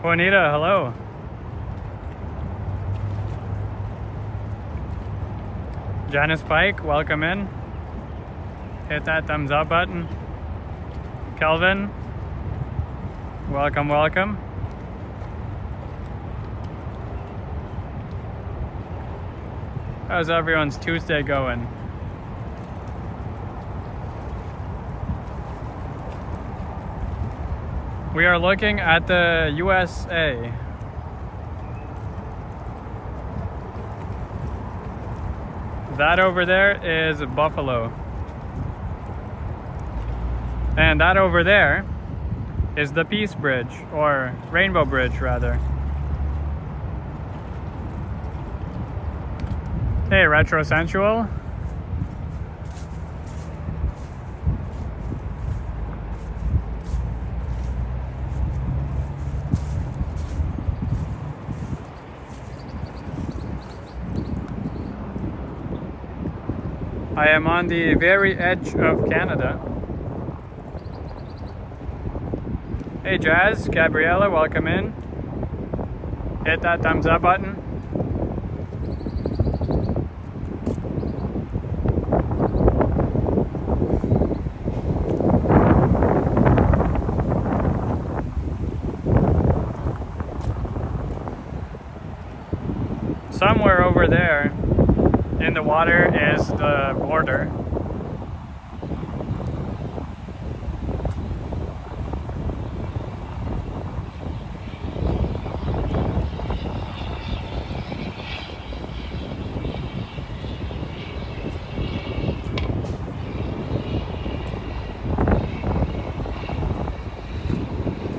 Juanita, hello. Janice Pike, welcome in. Hit that thumbs up button. Kelvin, welcome, welcome. How's everyone's Tuesday going? We are looking at the USA. That over there is Buffalo. And that over there is the Peace Bridge, or Rainbow Bridge rather. Hey, Retro Sensual. I am on the very edge of Canada. Hey Jazz, Gabriella, welcome in. Hit that thumbs up button. Somewhere over there in the water is the border.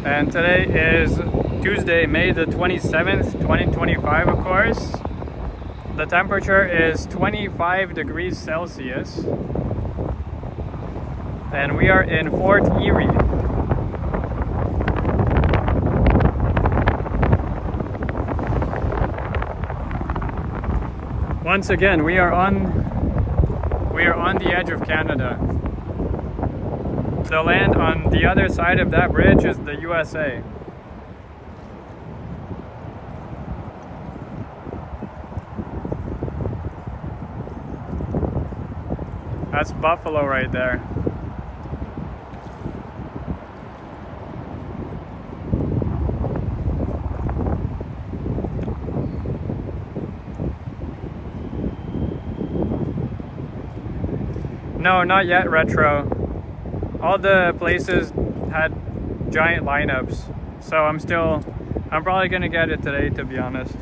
And today is Tuesday, May the 27th, 2025, of course. The temperature is 25 degrees Celsius. And we are in Fort Erie. Once again, we are on the edge of Canada. The land on the other side of that bridge is the USA. That's Buffalo right there. No, not yet, Retro. All the places had giant lineups, so I'm probably gonna get it today, to be honest.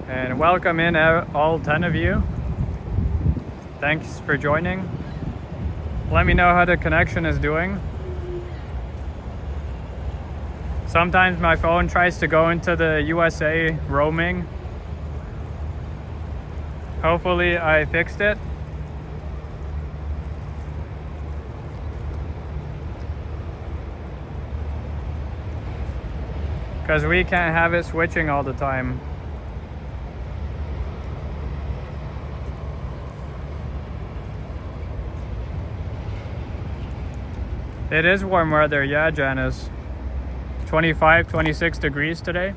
And welcome in all 10 of you. Thanks for joining. Let me know how the connection is doing. Sometimes my phone tries to go into the USA roaming. Hopefully I fixed it. Because we can't have it switching all the time. It is warm weather, yeah, Janice. 25, 26 degrees today.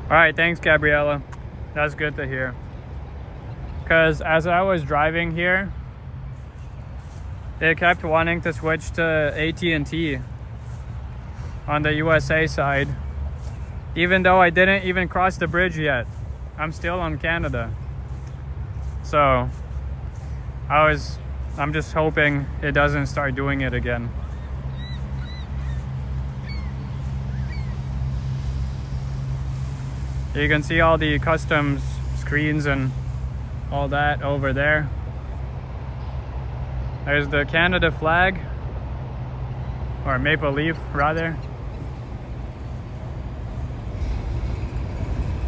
All right, thanks, Gabriella. That's good to hear. Because as I was driving here, it kept wanting to switch to AT&T on the USA side. Even though I didn't even cross the bridge yet. I'm still on Canada. So, I'm just hoping it doesn't start doing it again. You can see all the customs screens and all that over there. There's the Canada flag, or maple leaf rather.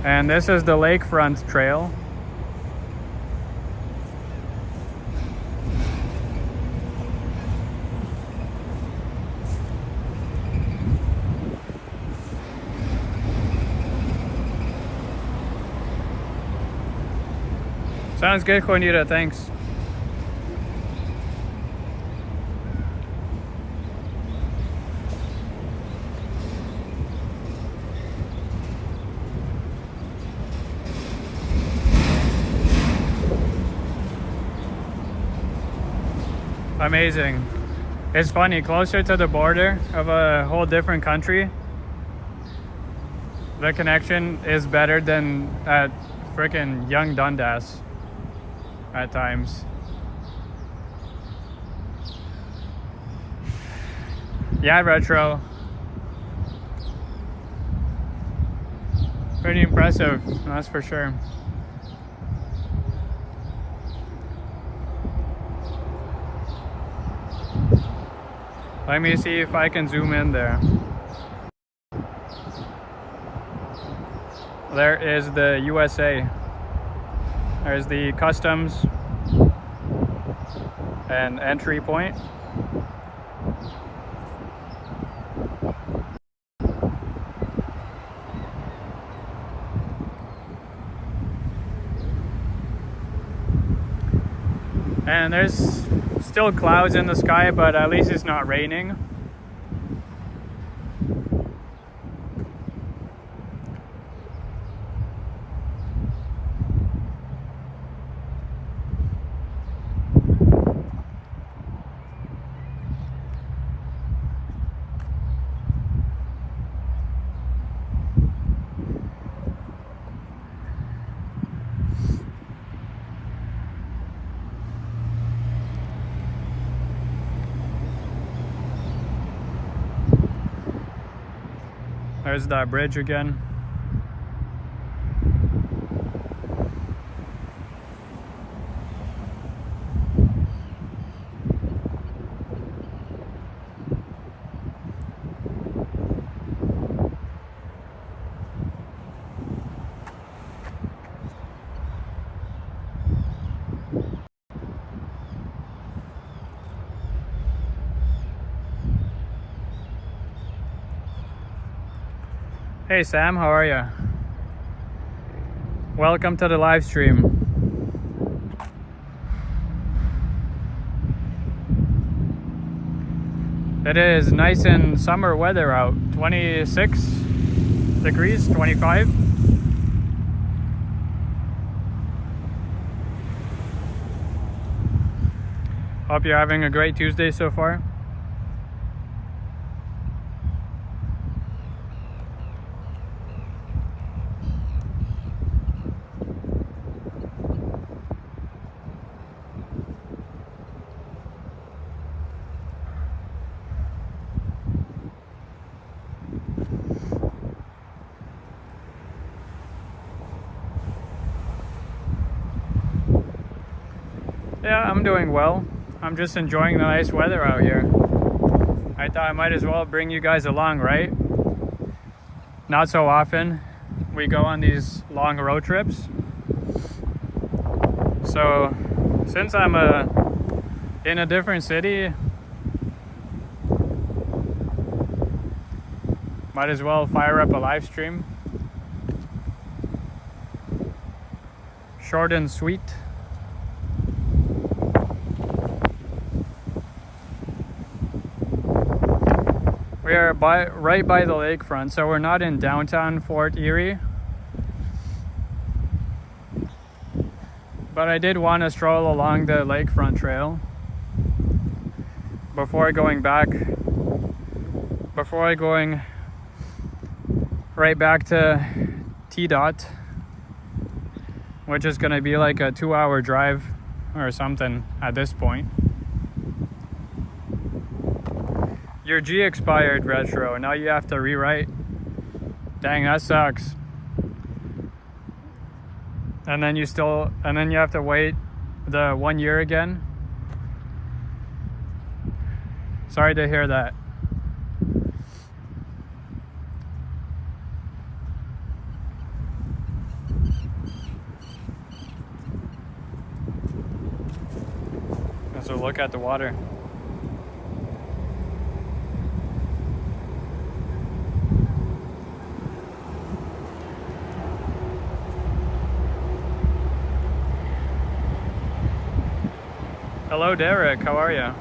And this is the lakefront trail. Sounds good, Juanita. Thanks. Amazing. It's funny, closer to the border of a whole different country, the connection is better than at frickin' young Dundas at times. Yeah, Retro. Pretty impressive, that's for sure. Let me see if I can zoom in there. There is the USA. There's the customs and entry point. And there's still clouds in the sky, but at least it's not raining. There's that bridge again. Hey Sam, how are you? Welcome to the live stream. It is nice and summer weather out. 26 degrees, 25. Hope you're having a great Tuesday so far. Yeah, I'm doing well. I'm just enjoying the nice weather out here. I thought I might as well bring you guys along, right? Not so often we go on these long road trips. So since I'm in a different city, might as well fire up a live stream. Short and sweet. We are right by the lakefront, so we're not in downtown Fort Erie. But I did want to stroll along the lakefront trail before going right back to T-Dot, which is going to be like a 2-hour drive or something at this point. Your G expired, Retro. Now you have to rewrite. Dang, that sucks. And then you have to wait the 1 year again. Sorry to hear that. So look at the water. Hello, Derek. How are you?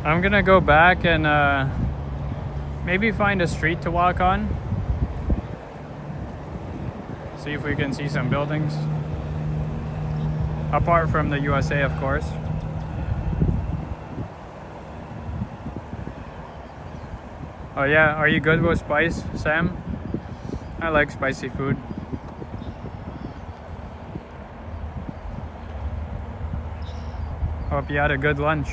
I'm gonna go back and maybe find a street to walk on. See if we can see some buildings. Apart from the USA, of course. Oh yeah, are you good with spice, Sam? I like spicy food. Hope you had a good lunch.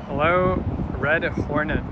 Hello, Red Hornet.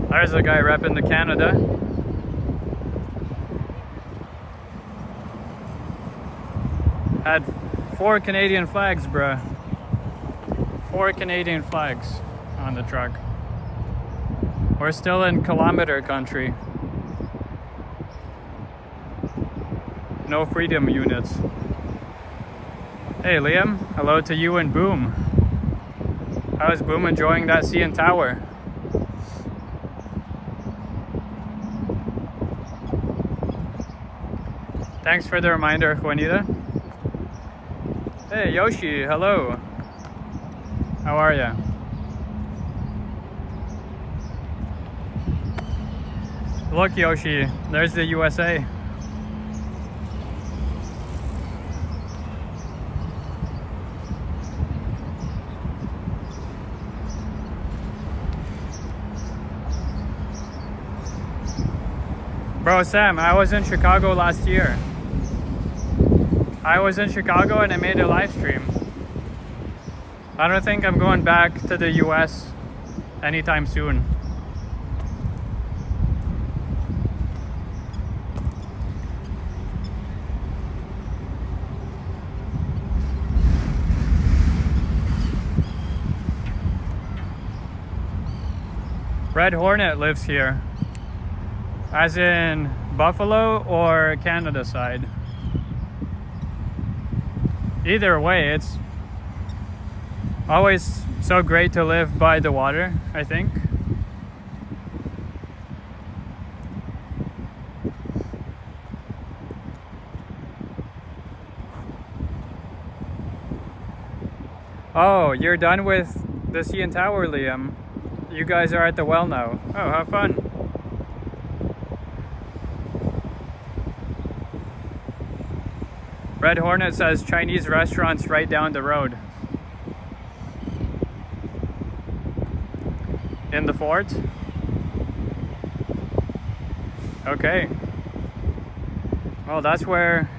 There's a guy repping the Canada. Had 4 Canadian flags, bruh. 4 Canadian flags on the truck. We're still in kilometer country. No freedom units. Hey Liam, hello to you and Boom. How's Boom enjoying that CN Tower? Thanks for the reminder, Juanita. Hey Yoshi, hello. How are ya? Look Yoshi, there's the USA. Bro, Sam, I was in Chicago last year. I was in Chicago and I made a live stream. I don't think I'm going back to the US anytime soon. Red Hornet lives here. As in Buffalo or Canada side? Either way, it's always so great to live by the water, I think. Oh, you're done with the CN Tower, Liam. You guys are at the well now. Oh, have fun. Red Hornet says Chinese restaurants right down the road. In the fort? Okay. Well, that's where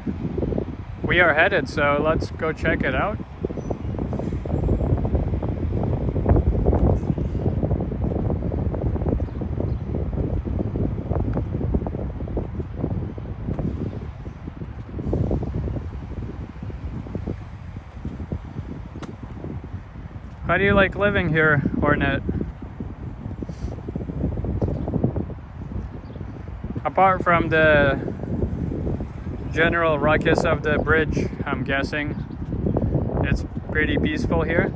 we are headed, so let's go check it out. How do you like living here, Hornet? Apart from the general ruckus of the bridge, I'm guessing, it's pretty peaceful here.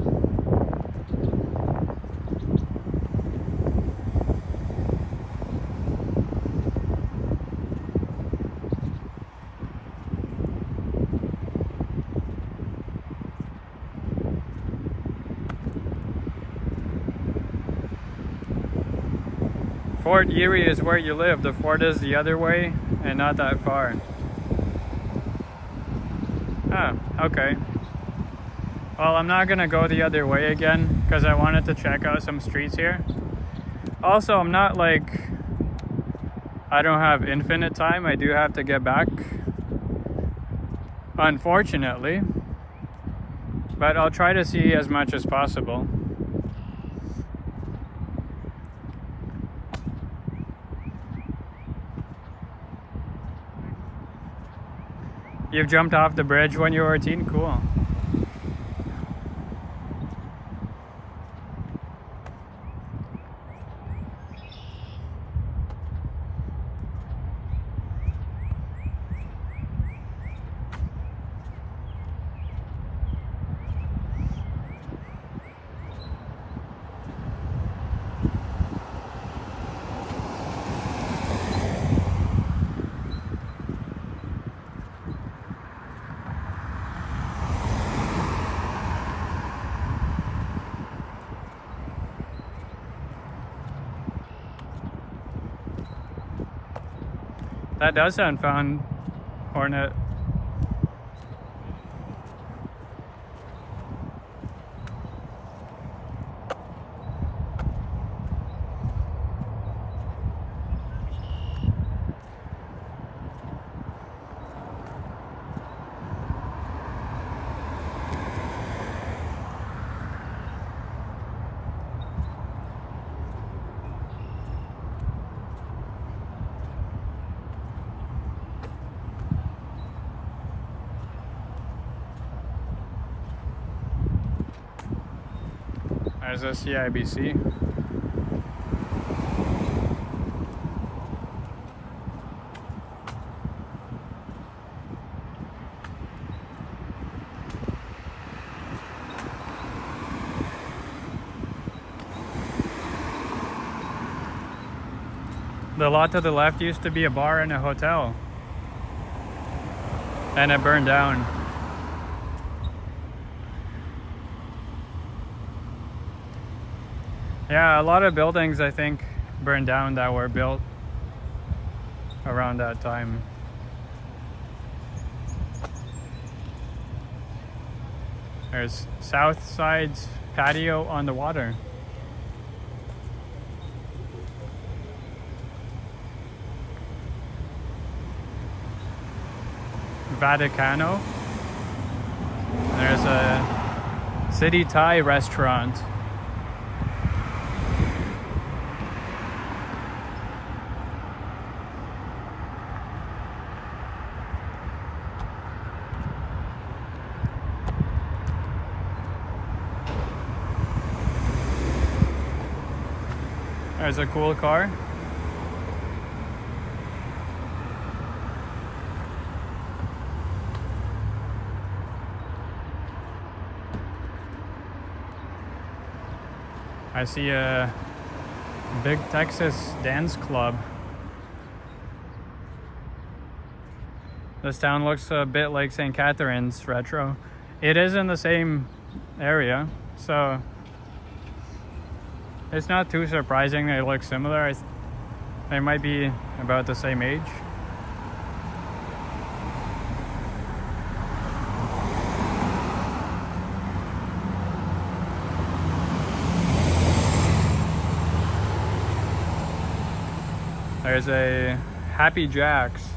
Fort Erie is where you live. The fort is the other way and not that far. Oh, okay. Well, I'm not gonna go the other way again because I wanted to check out some streets here. Also, I'm not like, I don't have infinite time. I do have to get back, unfortunately. But I'll try to see as much as possible. You've jumped off the bridge when you were a teen? Cool. That does sound fun, Hornet. There's a CIBC. The lot to the left used to be a bar and a hotel, and it burned down. Yeah, a lot of buildings I think burned down that were built around that time. There's South Side's patio on the water. Vaticano. There's a City Thai restaurant. There's a cool car. I see a big Texas dance club. This town looks a bit like St. Catharines retro. It is in the same area, so it's not too surprising they look similar. They might be about the same age. There's a Happy Jack's.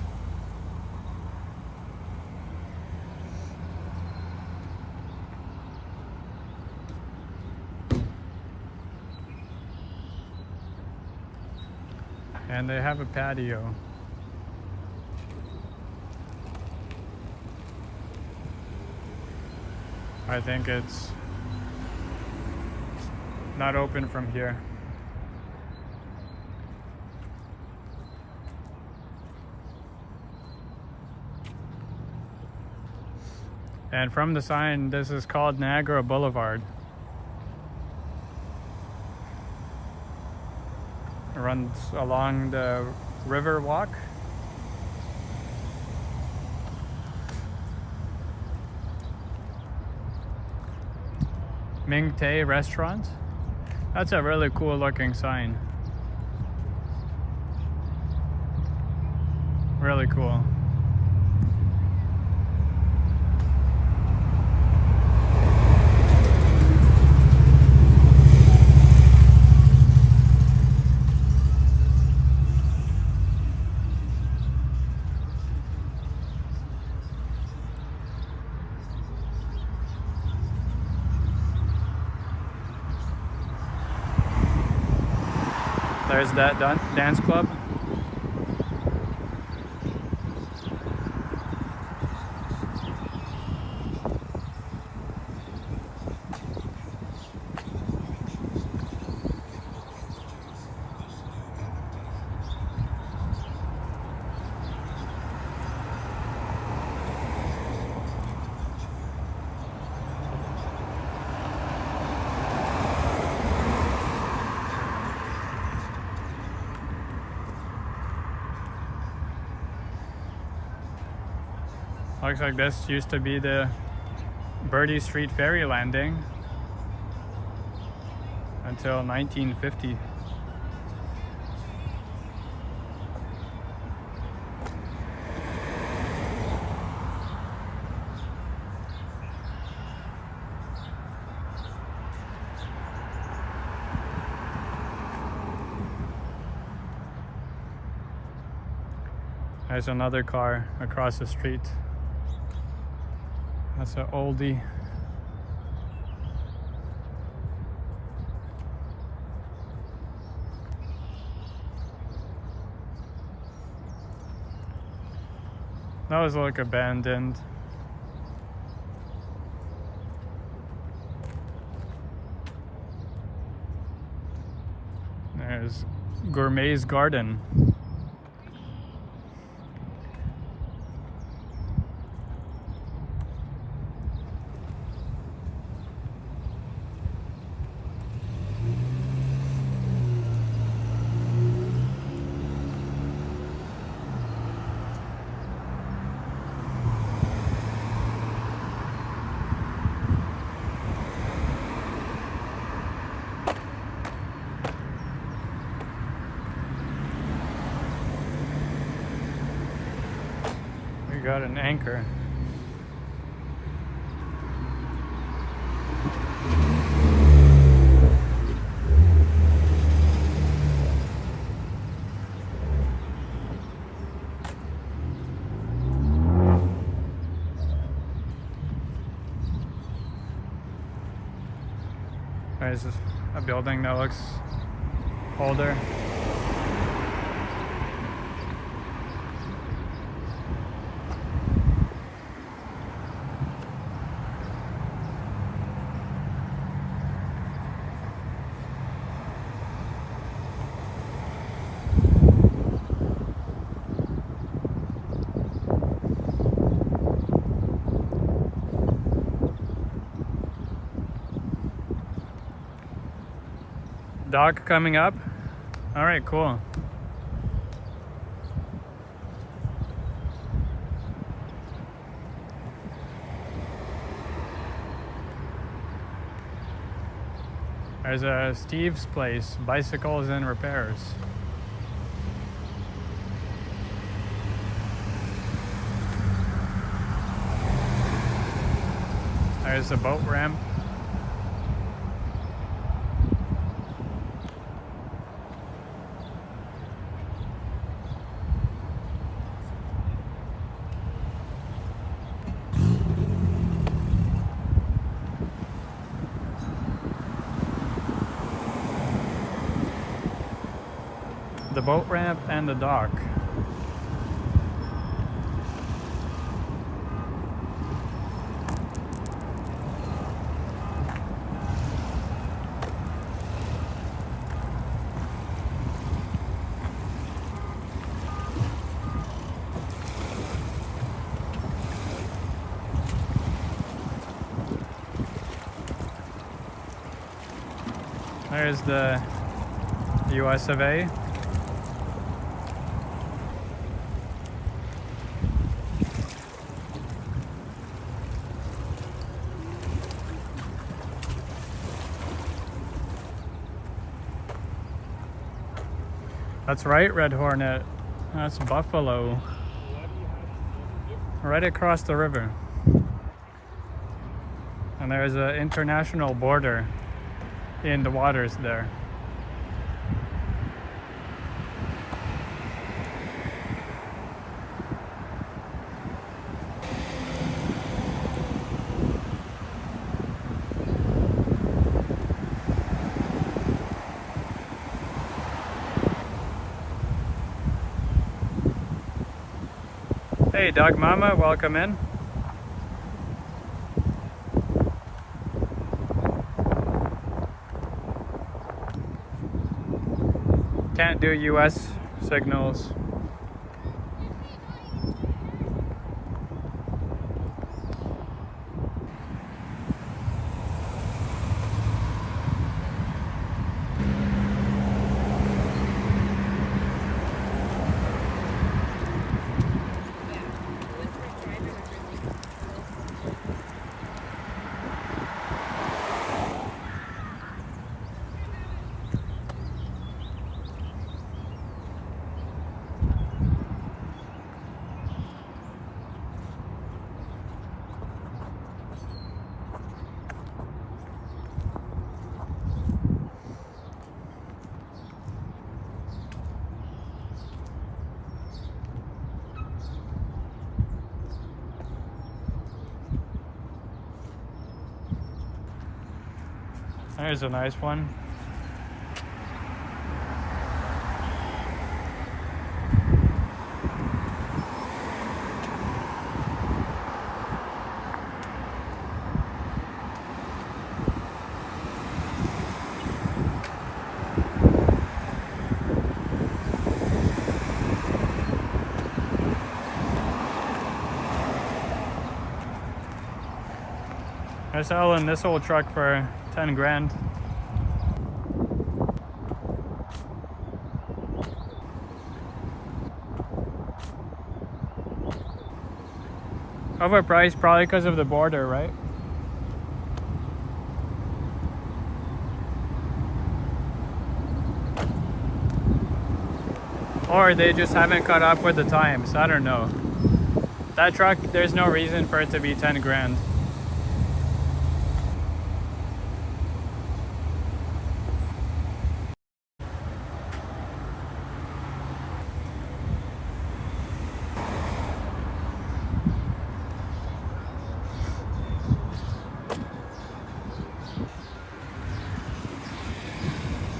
And they have a patio. I think it's not open from here. And from the sign, this is called Niagara Boulevard. It runs along the river walk. Ming Tay Restaurant. That's a really cool looking sign. Really cool. There's that dance club. Looks like this used to be the Birdie Street ferry landing until 1950. There's another car across the street. That's an oldie. That was like abandoned. There's Gourmet's Garden. We got an anchor. There's a building that looks older. Dock coming up. All right, cool. There's a Steve's Place, bicycles and repairs. There's a boat ramp. The boat ramp and the dock. There's the US of A. That's right, Red Hornet. That's Buffalo. right across the river. And there's an international border in the waters there. Hey, Dog Mama, welcome in. Can't do US signals. There's a nice one. They're selling this old truck for 10 grand. Overpriced probably because of the border, right? Or they just haven't caught up with the times. I don't know. That truck, there's no reason for it to be 10 grand.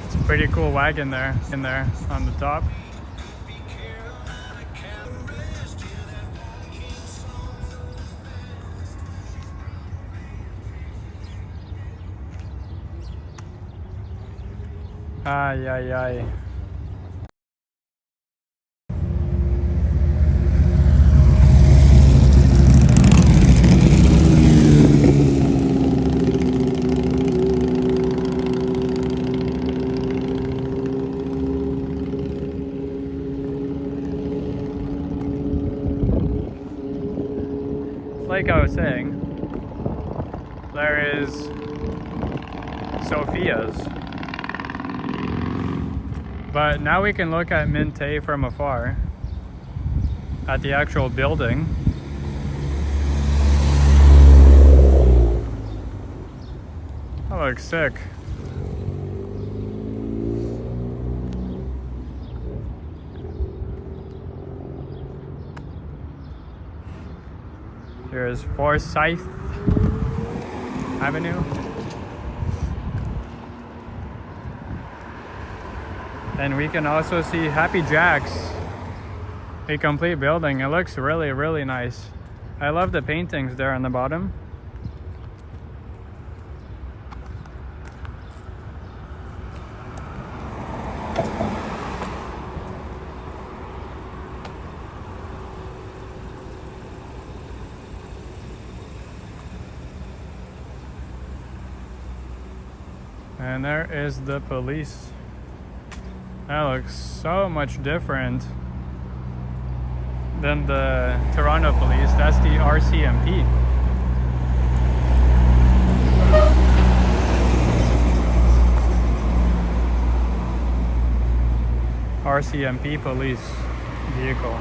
It's a pretty cool wagon there, in there on the top. Ay, ay, ay. Like I was saying, there is Sophia's. But now we can look at Mintay from afar, at the actual building. That looks sick. Here's Forsyth Avenue. And we can also see Happy Jack's, a complete building. It looks really, really nice. I love the paintings there on the bottom. And there is the police. That looks so much different than the Toronto police. That's the RCMP. RCMP police vehicle.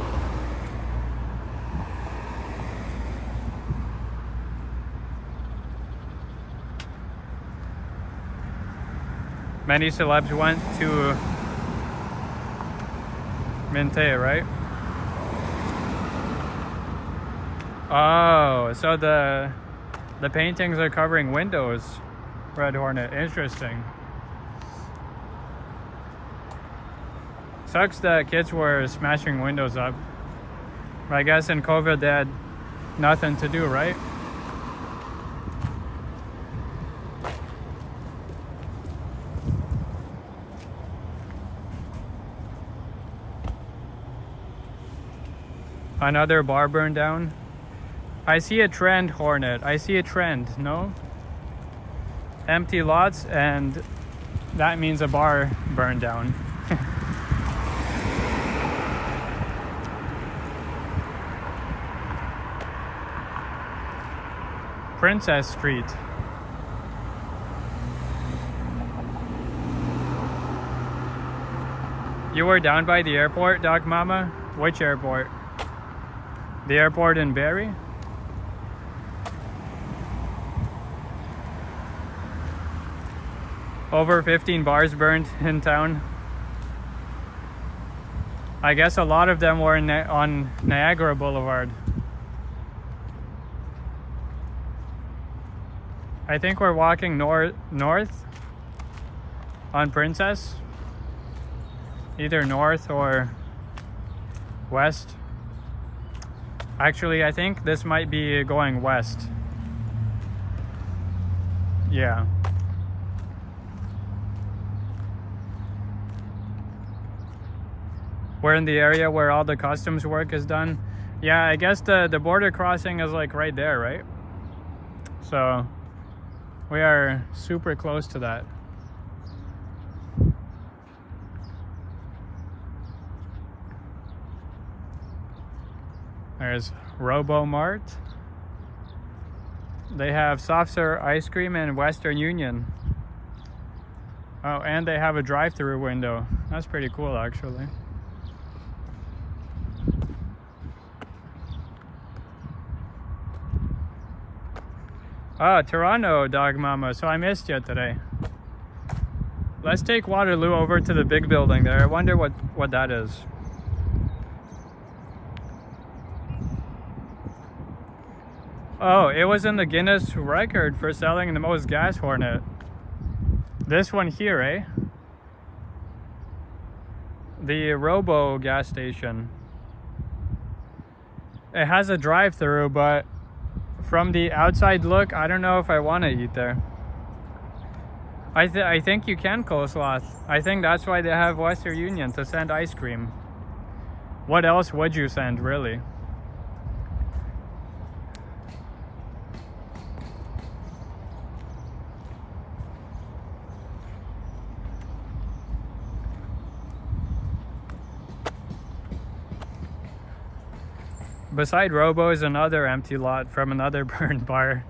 Many celebs went to Minte, right? Oh, so the paintings are covering windows. Red Hornet, interesting. Sucks that kids were smashing windows up. I guess in COVID they had nothing to do, right? Another bar burned down. I see a trend, Hornet. I see a trend, no? Empty lots, and that means a bar burned down. Princess Street. You were down by the airport, Dog Mama? Which airport? The airport in Erie? Over 15 bars burned in town. I guess a lot of them were on Niagara Boulevard. I think we're walking north on Princess. Either north or west. Actually, I think this might be going west. Yeah. We're in the area where all the customs work is done. Yeah, I guess the border crossing is like right there, right? So we are super close to that. There's RoboMart. They have soft serve ice cream in Western Union. Oh, and they have a drive-through window. That's pretty cool, actually. Oh, Toronto, Dog Mama. So I missed you today. Let's take Waterloo over to the big building there. I wonder what that is. Oh, it was in the Guinness record for selling the most gas Hornet. This one here, eh? The Robo gas station. It has a drive-through, but from the outside look, I don't know if I want to eat there. I think you can coleslaw. I think that's why they have Western Union, to send ice cream. What else would you send, really? Beside Robo is another empty lot from another burned bar.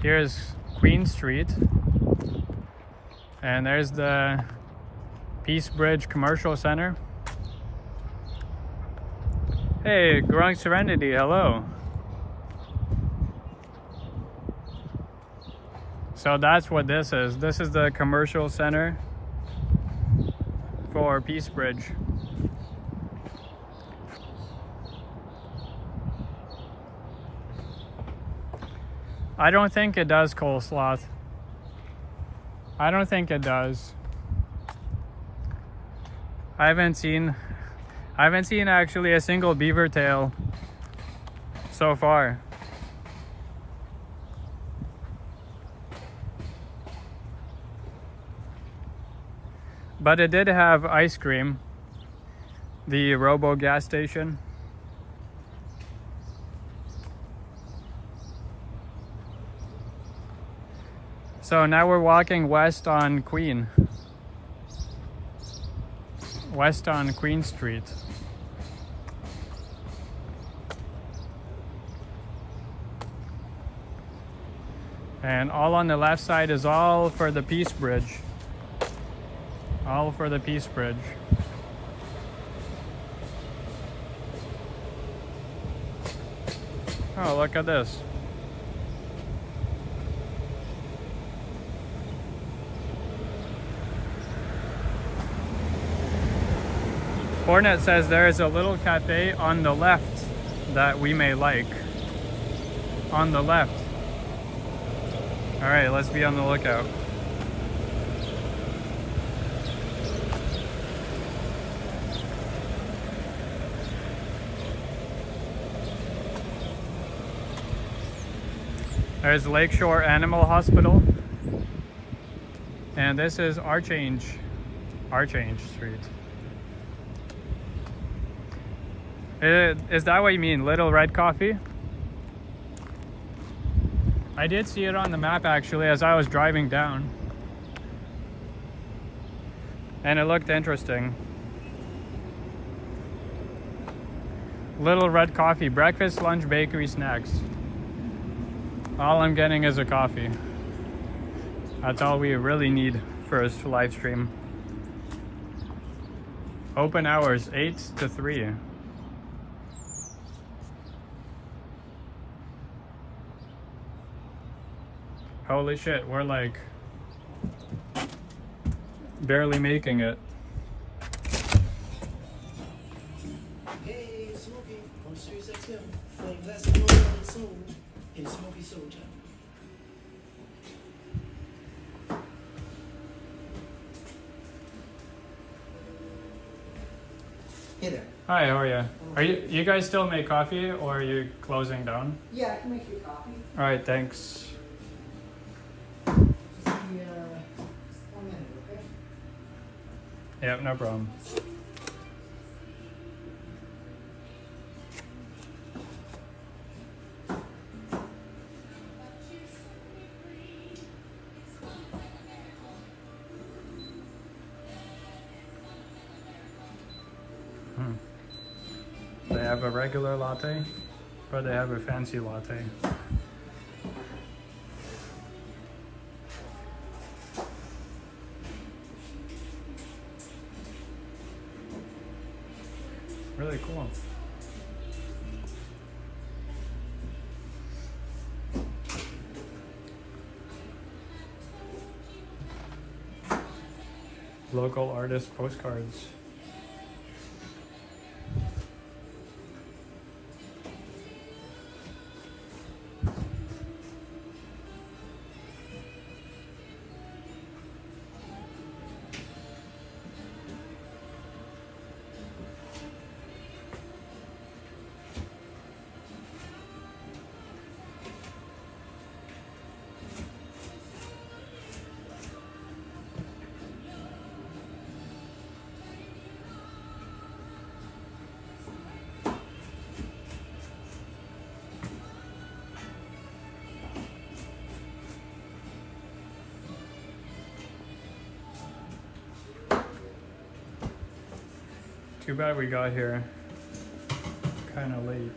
Here's Queen Street. And there's the Peace Bridge Commercial Center. Hey, Growing Serenity, hello. So that's what this is. This is the commercial center for Peace Bridge. I don't think it does coleslaw. I don't think it does. I haven't seen actually a single beaver tail so far. But it did have ice cream, the Robo gas station. So now we're walking west on Queen. West on Queen Street. And all on the left side is all for the Peace Bridge. All for the Peace Bridge. Oh, look at this. Hornet says there is a little cafe on the left that we may like. On the left. All right, let's be on the lookout. There's Lakeshore Animal Hospital. And this is Archange Street. Is that what you mean, Little Red Coffee? I did see it on the map actually as I was driving down. And it looked interesting. Little Red Coffee, breakfast, lunch, bakery, snacks. All I'm getting is a coffee. That's all we really need for a live stream. Open hours 8 to 3. Holy shit, we're like barely making it. Hey, Smokey, on Sirius XM, for a glass of Northern Soul in Smokey Soul Time. Hey there. Hi, how are you? Are you guys still make coffee or are you closing down? Yeah, I can make you a coffee. All right, thanks. Just give me 1 minute, okay? Yep, no problem. They have a regular latte, or they have a fancy latte. Really cool. Local artist postcards. Too bad we got here kind of late.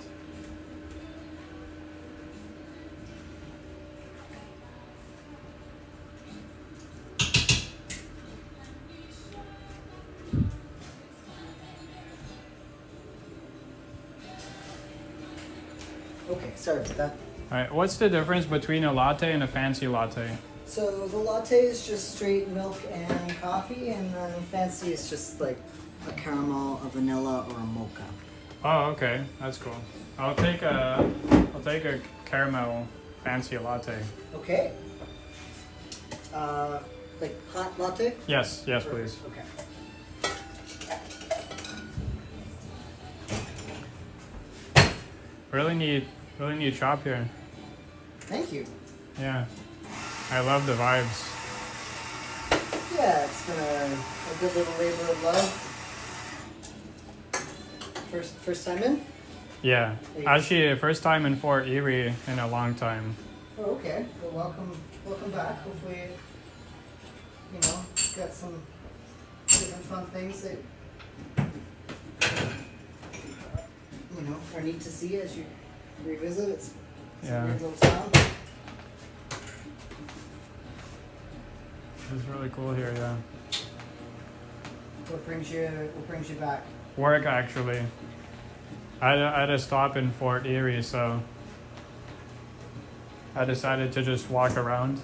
Okay, sorry about that. All right, what's the difference between a latte and a fancy latte? So the latte is just straight milk and coffee, and then fancy is just like a caramel, a vanilla, or a mocha. Oh, okay, that's cool. I'll take a caramel fancy latte. Okay. Like hot latte? Yes, yes, please. Okay. Really need shop here. Thank you. Yeah, I love the vibes. Yeah, it's been a good little labor of love. First time in? Yeah, actually, first time in Fort Erie in a long time. Oh, okay. Well, welcome back. Hopefully, got some different fun things that are neat to see as you revisit. It's a Yeah. weird little town. It's really cool here, yeah. What brings you back? Work, actually. I had a stop in Fort Erie, so I decided to just walk around.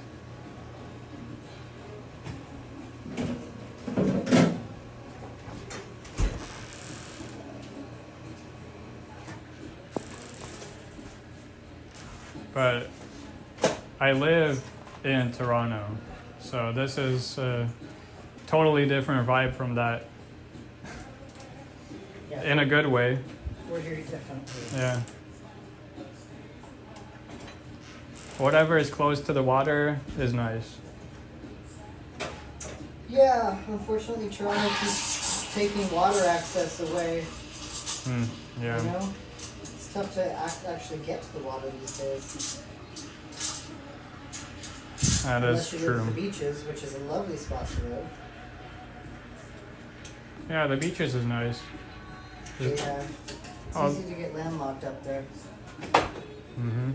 But I live in Toronto, so this is a totally different vibe from that. Yeah, in a good way. we're here differently. Yeah. Whatever is close to the water is nice. Yeah, unfortunately, Toronto keeps taking water access away. Yeah. You know, it's tough to actually get to the water these days. That Unless is you live true. at the beaches, which is a lovely spot to live. Yeah, the beaches is nice. Yeah, it's Oh. easy to get landlocked up there. Mm-hmm.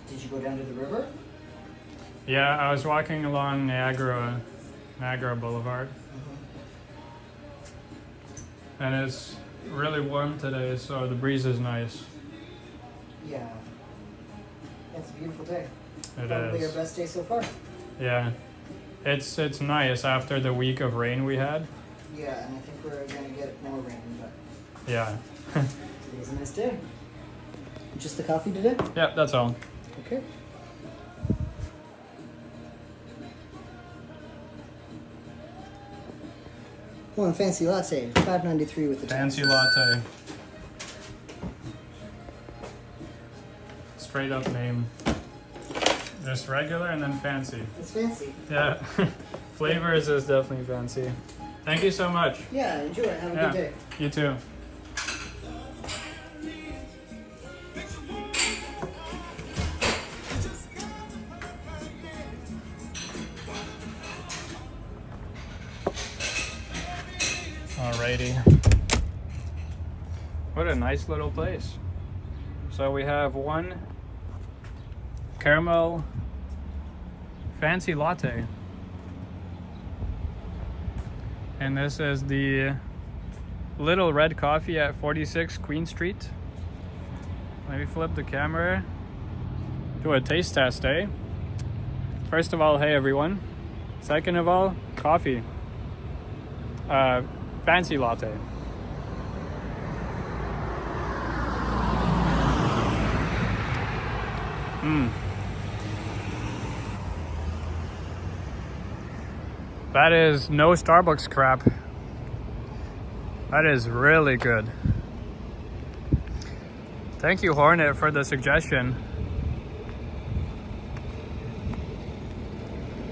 Did you go down to the river? Yeah, I was walking along Niagara Boulevard, and it's really warm today, so the breeze is nice. Yeah. It's a beautiful day. It Probably is. our best day so far. Yeah, it's nice after the week of rain we had. Yeah, and I think we're gonna get more rain, but Yeah. today's a nice day. Just the coffee today? Yeah, that's all. Okay. One fancy latte, $5.93 with the Fancy taxes. latte. Straight up name. Just regular and then fancy. It's fancy. Yeah. Flavors is definitely fancy. Thank you so much. Yeah, enjoy it. Have a good day. You too. Alrighty. What a nice little place. So we have one caramel fancy latte. And this is the Little Red Coffee at 46 Queen Street. Let me flip the camera. Do a taste test, eh? First of all, hey everyone. Second of all, coffee. Fancy latte. That is no Starbucks crap. That is really good. Thank you, Hornet, for the suggestion.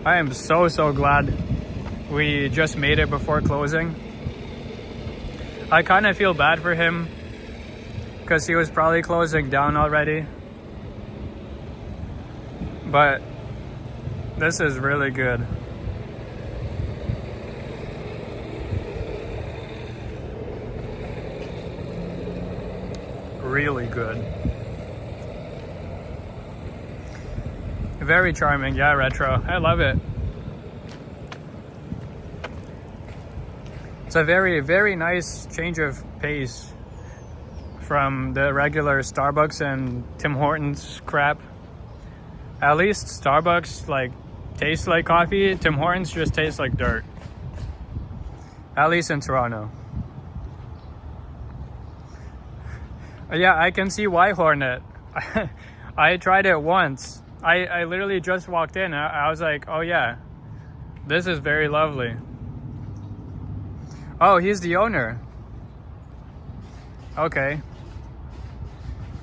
I am so glad we just made it before closing. I kind of feel bad for him because he was probably closing down already. But this is really good. Really good. Very charming. Yeah, retro. I love it. It's a very nice change of pace from the regular Starbucks and Tim Hortons crap. At least Starbucks like tastes like coffee. Tim Hortons just tastes like dirt. At least in Toronto. Yeah, I can see why, Hornet. I tried it once. I literally just walked in. I was like, oh yeah, this is very lovely. Oh, he's the owner. Okay.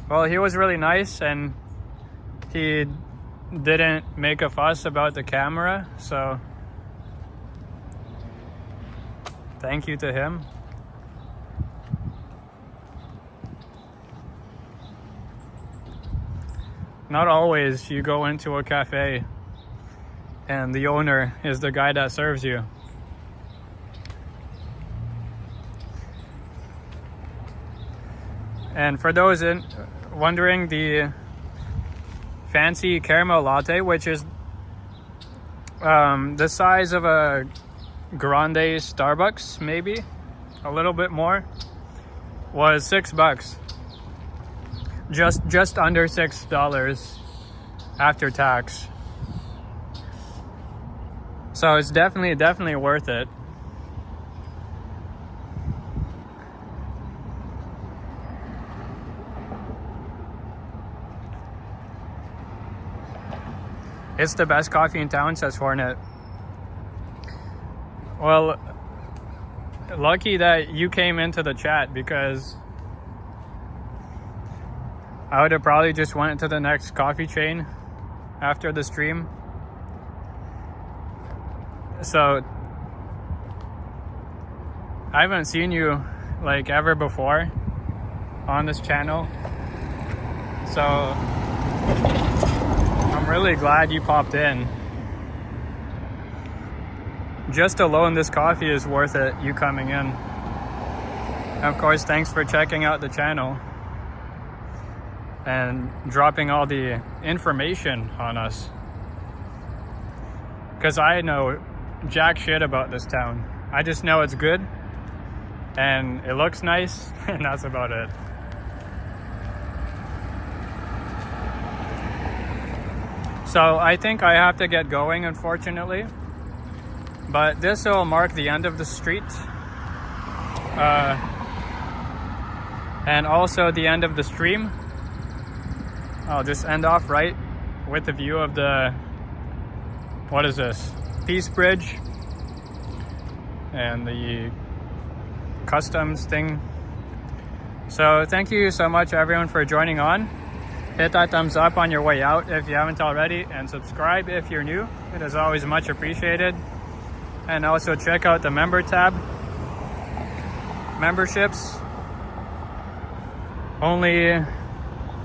Well, he was really nice and he didn't make a fuss about the camera, so thank you to him. Not always you go into a cafe and the owner is the guy that serves you. And for those wondering, the fancy caramel latte, which is the size of a grande Starbucks, maybe a little bit more, was $6. Just under $6 after tax. So it's definitely worth it. It's the best coffee in town, says Hornet. Well, lucky that you came into the chat, because I would have probably just went to the next coffee chain after the stream. So I haven't seen you like ever before on this channel. So I'm really glad you popped in. Just alone, this coffee is worth it, you coming in. And of course, thanks for checking out the channel and dropping all the information on us. Because I know jack shit about this town. I just know it's good and it looks nice, and that's about it. So I think I have to get going, unfortunately. But this will mark the end of the street. And also the end of the stream. I'll just end off right with the view of the, what is this? Peace Bridge. And the customs thing. So thank you so much, everyone, for joining on. Hit that thumbs up on your way out if you haven't already, and subscribe if you're new. It is always much appreciated. And also check out the member tab. Memberships only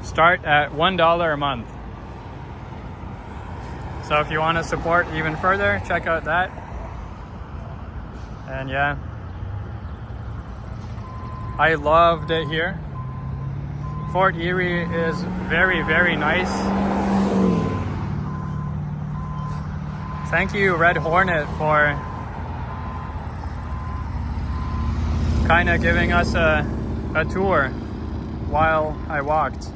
start at $1 a month. So if you want to support even further, check out that. And yeah, I loved it here. Fort Erie is very, very nice. Thank you, Red Hornet, for kind of giving us a tour while I walked.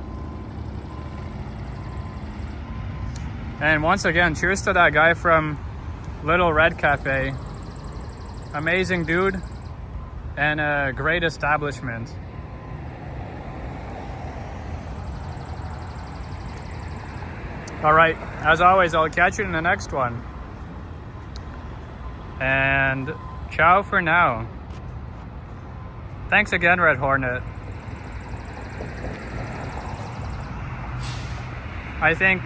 And once again, cheers to that guy from Little Red Cafe. Amazing dude and a great establishment. All right, as always, I'll catch you in the next one. And ciao for now. Thanks again, Red Hornet. I think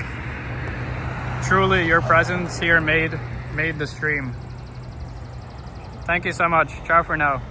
truly your presence here made the stream. Thank you so much. Ciao for now.